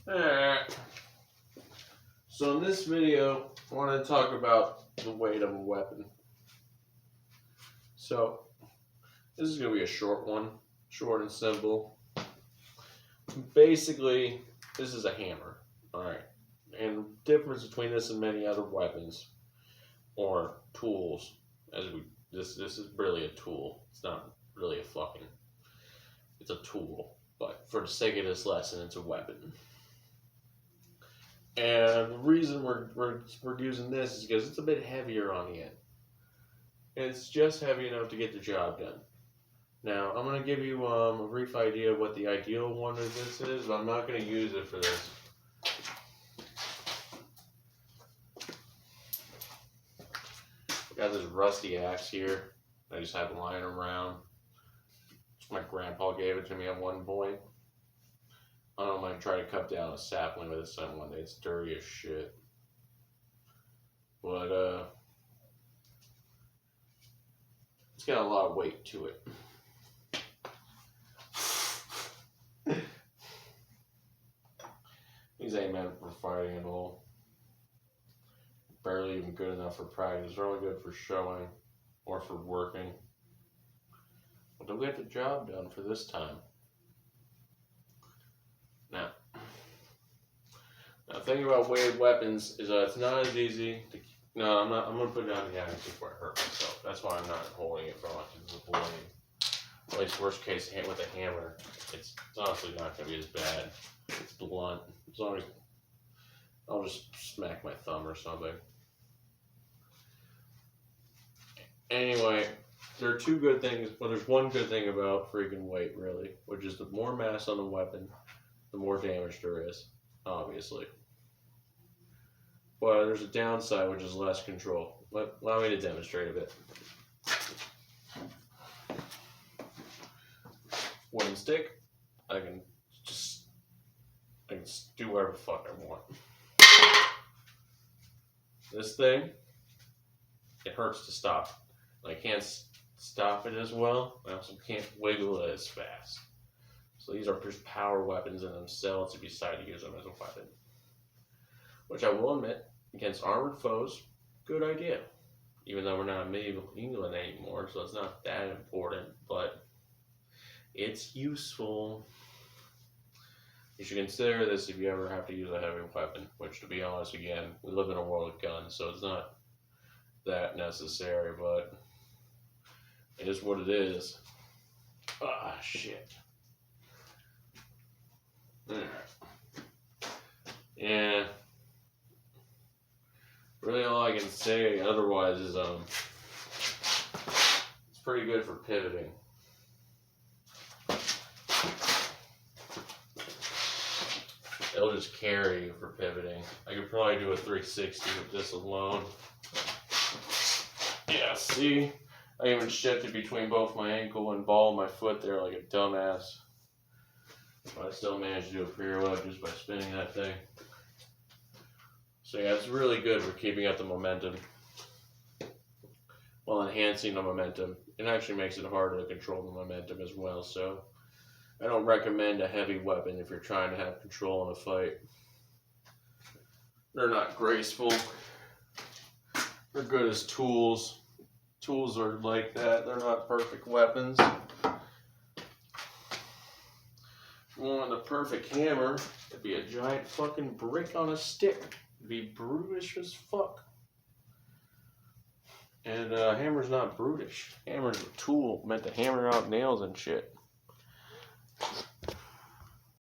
Alright. So in this video, I want to talk about the weight of a weapon. So this is going to be a short one, short and simple. Basically, this is a hammer. Alright. And the difference between this and many other weapons or tools, this is really a tool. It's not really it's a tool. But for the sake of this lesson, it's a weapon. And the reason we're using this is because it's a bit heavier on the end. It's just heavy enough to get the job done. Now, I'm going to give you a brief idea of what the ideal one of this is, but I'm not going to use it for this. I got this rusty axe here. I just have it lying around. My grandpa gave it to me at one point. I don't know, I might try to cut down a sapling with it some one day. It's dirty as shit. But, it's got a lot of weight to it. These ain't meant for fighting at all. Barely even good enough for practice. They're only good for showing or for working. But they'll get the job done for this time. Now, the thing about weighted weapons is that it's not as easy to... No, I'm going to put it down the axe before I hurt myself. That's why I'm not holding it for much of the blade. At least worst case with a hammer, it's honestly not going to be as bad. It's blunt. As long as I'll just smack my thumb or something. Anyway, there are two good things. Well, there's one good thing about freaking weight, really, which is the more mass on the weapon, the more damage there is, obviously. But there's a downside, which is less control. Allow me to demonstrate a bit. Wooden stick, I can do whatever the fuck I want. This thing, it hurts to stop. I can't stop it as well. I also can't wiggle it as fast. So these are just power weapons in themselves if you decide to use them as a weapon. Which I will admit, against armored foes, good idea. Even though we're not in medieval England anymore, so it's not that important, but it's useful. You should consider this if you ever have to use a heavy weapon, which, to be honest, again, we live in a world of guns, so it's not that necessary, but it is what it is. Ah, shit. Yeah. Really all I can say otherwise is, it's pretty good for pivoting. It'll just carry you for pivoting. I could probably do a 360 with this alone. Yeah, see? I even shifted between both my ankle and ball of my foot there like a dumbass. But I still managed to do a pirouette just by spinning that thing. So yeah, it's really good for keeping up the momentum while enhancing the momentum. It actually makes it harder to control the momentum as well, so I don't recommend a heavy weapon if you're trying to have control in a fight. They're not graceful. They're good as tools. Tools are like that. They're not perfect weapons. If you wanted a perfect hammer, it'd be a giant fucking brick on a stick. It'd be brutish as fuck. And hammer's not brutish. Hammer's a tool meant to hammer out nails and shit.